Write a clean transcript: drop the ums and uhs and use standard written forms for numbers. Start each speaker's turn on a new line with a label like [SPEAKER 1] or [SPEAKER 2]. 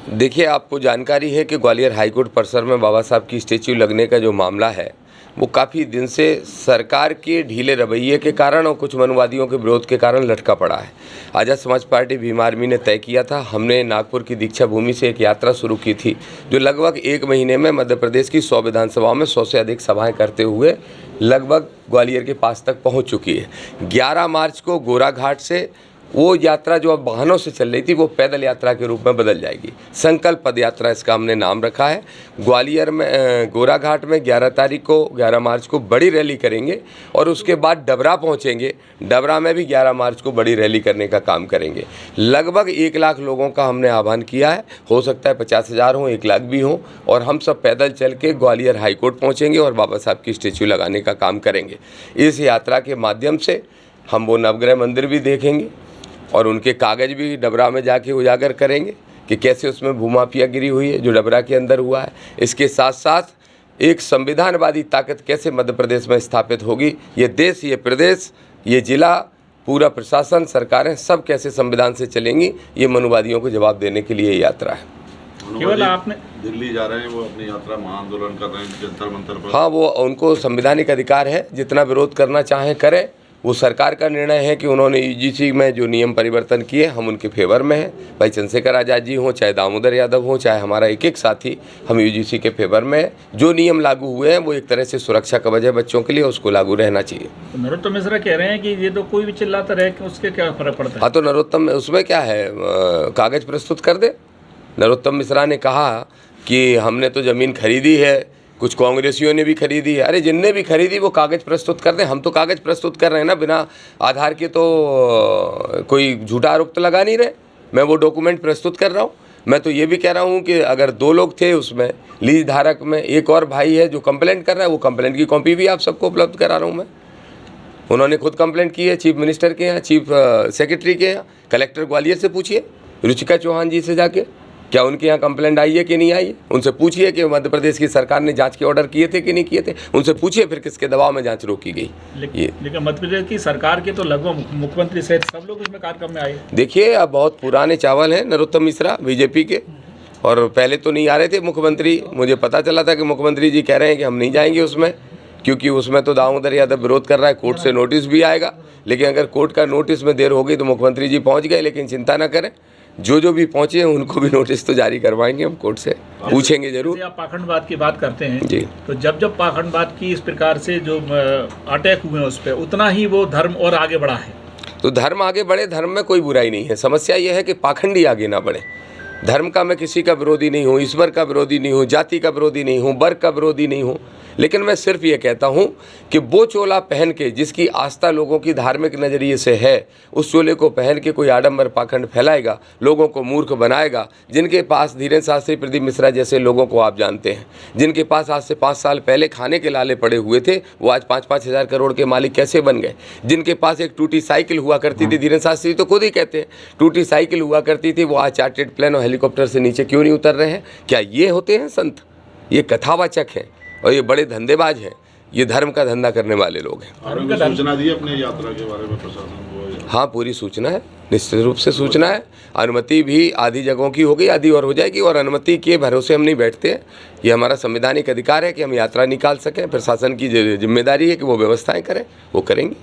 [SPEAKER 1] देखिए, आपको जानकारी है कि ग्वालियर हाईकोर्ट परिसर में बाबा साहब की स्टैच्यू लगने का जो मामला है वो काफ़ी दिन से सरकार के ढीले रवैये के कारण और कुछ मनुवादियों के विरोध के कारण लटका पड़ा है। आज़ाद समाज पार्टी भीम आर्मी ने तय किया था, हमने नागपुर की दीक्षा भूमि से एक यात्रा शुरू की थी जो लगभग 1 महीने में मध्य प्रदेश की 100 विधानसभाओं में 100 से अधिक सभाएं करते हुए लगभग ग्वालियर के पास तक पहुँच चुकी है। 11 मार्च को गोराघाट से वो यात्रा जो अब वाहनों से चल रही थी वो पैदल यात्रा के रूप में बदल जाएगी। संकल्प पद यात्रा इसका हमने नाम रखा है। ग्वालियर में गोराघाट में 11 मार्च को बड़ी रैली करेंगे और उसके बाद डबरा पहुंचेंगे। डबरा में भी 11 मार्च को बड़ी रैली करने का काम करेंगे। लगभग 1 लाख लोगों का हमने आह्वान किया है, हो सकता है 50,000 हों, 1 लाख भी हों, और हम सब पैदल चल के ग्वालियर हाईकोर्ट पहुँचेंगे और बाबा साहब की स्टैच्यू लगाने का काम करेंगे। इस यात्रा के माध्यम से हम वो नवग्रह मंदिर भी देखेंगे और उनके कागज़ भी डबरा में जाके उजागर करेंगे कि कैसे उसमें भूमाफिया गिरी हुई है जो डबरा के अंदर हुआ है। इसके साथ साथ एक संविधानवादी ताकत कैसे मध्य प्रदेश में स्थापित होगी, ये देश, ये प्रदेश, ये जिला, पूरा प्रशासन, सरकारें सब कैसे संविधान से चलेंगी, ये मनुवादियों को जवाब देने के लिए यात्रा है।
[SPEAKER 2] केवल आपने
[SPEAKER 3] दिल्ली जा रहे हैं, वो अपनी यात्रा महाआंदोलन कर रहे हैं जंतर मंतर पर।
[SPEAKER 1] हाँ, वो उनको संवैधानिक अधिकार है, जितना विरोध करना चाहें करें। वो सरकार का निर्णय है कि उन्होंने यूजीसी में जो नियम परिवर्तन किए हम उनके फेवर में हैं। भाई चंद्रशेखर आज़ाद जी हों, चाहे दामोदर यादव हों, चाहे हमारा एक साथी, हम यूजीसी के फेवर में हैं। जो नियम लागू हुए हैं वो एक तरह से सुरक्षा कवच है बच्चों के लिए, उसको लागू रहना चाहिए।
[SPEAKER 2] नरोत्तम मिश्रा कह रहे हैं कि ये तो कोई भी चिल्लाता रहे कि उसके क्या फर्क पड़ता है।
[SPEAKER 1] हाँ, तो नरोत्तम उसमें क्या है, कागज़ प्रस्तुत कर दे। नरोत्तम मिश्रा ने कहा कि हमने तो ज़मीन खरीदी है, कुछ कांग्रेसियों ने भी खरीदी है। अरे जिनने भी खरीदी वो कागज़ प्रस्तुत कर दें। हम तो कागज़ प्रस्तुत कर रहे हैं ना, बिना आधार के तो कोई झूठा आरोप तो लगा नहीं रहे। मैं वो डॉक्यूमेंट प्रस्तुत कर रहा हूँ। मैं तो ये भी कह रहा हूँ कि अगर 2 लोग थे उसमें, लीज धारक में एक और भाई है जो कंप्लेंट कर रहा है, वो कंप्लेंट की कॉपी भी आप सबको उपलब्ध करा रहा हूँ मैं। उन्होंने खुद कंप्लेंट की है चीफ मिनिस्टर के यहाँ, चीफ सेक्रेटरी के यहाँ। कलेक्टर ग्वालियर से पूछिए, रुचिका चौहान जी से जाके, क्या उनके यहाँ कंप्लेंट आई है कि नहीं आई है। उनसे पूछिए कि मध्य प्रदेश की सरकार ने जांच के ऑर्डर किए थे कि नहीं किए थे। उनसे पूछिए फिर किसके दबाव में जांच रोकी गई।
[SPEAKER 2] लेकिन मध्य प्रदेश की सरकार के तो लगभग मुख्यमंत्री सहित सब लोग इसमें कार्यक्रम में आए।
[SPEAKER 1] देखिए, अब बहुत पुराने चावल हैं नरोत्तम मिश्रा बीजेपी के, और पहले तो नहीं आ रहे थे मुख्यमंत्री। मुझे पता चला था कि मुख्यमंत्री जी कह रहे हैं कि हम नहीं जाएंगे उसमें, क्योंकि उसमें तो दामोदर यादव विरोध कर रहा है, कोर्ट से नोटिस भी आएगा। लेकिन अगर कोर्ट का नोटिस में देर हो गई तो मुख्यमंत्री जी पहुँच गए। लेकिन चिंता न करें, जो भी पहुंचे हैं उनको भी नोटिस तो जारी करवाएंगे हम, कोर्ट से पूछेंगे जरूर।
[SPEAKER 2] आप पाखंडवाद की बात करते हैं
[SPEAKER 1] जी,
[SPEAKER 2] तो जब पाखंडवाद की इस प्रकार से जो अटैक हुए हैं उस पर, उतना ही वो धर्म और आगे बढ़ा है।
[SPEAKER 1] तो धर्म आगे बढ़े, धर्म में कोई बुराई नहीं है। समस्या यह है कि पाखंडी आगे ना बढ़े। धर्म का मैं किसी का विरोधी नहीं हूँ, ईश्वर का विरोधी नहीं हूँ, जाति का विरोधी नहीं हूँ, वर्ग का विरोधी नहीं हूँ। लेकिन मैं सिर्फ ये कहता हूँ कि वो चोला पहन के जिसकी आस्था लोगों की धार्मिक नज़रिए से है, उस चोले को पहन के कोई आडंबर पाखंड फैलाएगा, लोगों को मूर्ख बनाएगा। जिनके पास धीरेन्द्र शास्त्री, प्रदीप मिश्रा जैसे लोगों को आप जानते हैं, जिनके पास आज से 5 साल पहले खाने के लाले पड़े हुए थे, वो आज 5-5 हज़ार करोड़ के मालिक कैसे बन गए। जिनके पास एक टूटी साइकिल हुआ करती थी, धीरेन्द्र शास्त्री तो खुद ही कहते हैं टूटी साइकिल हुआ करती थी, वो आज चार्टर्ड प्लेन और हेलीकॉप्टर से नीचे क्यों नहीं उतर रहे हैं। क्या ये होते हैं संत? ये कथावाचक हैं और ये बड़े धंधेबाज हैं। ये धर्म का धंधा करने वाले लोग हैं।
[SPEAKER 3] सूचना दी अपने यात्रा के बारे में प्रशासन को?
[SPEAKER 1] हाँ, पूरी सूचना है, निश्चित रूप से सूचना है। अनुमति भी आधी जगहों की हो गई, आधी और हो जाएगी। और अनुमति के भरोसे हम नहीं बैठते हैं। ये हमारा संवैधानिक अधिकार है कि हम यात्रा निकाल सकें। प्रशासन की जिम्मेदारी है कि वो व्यवस्थाएं करें, वो करेंगे।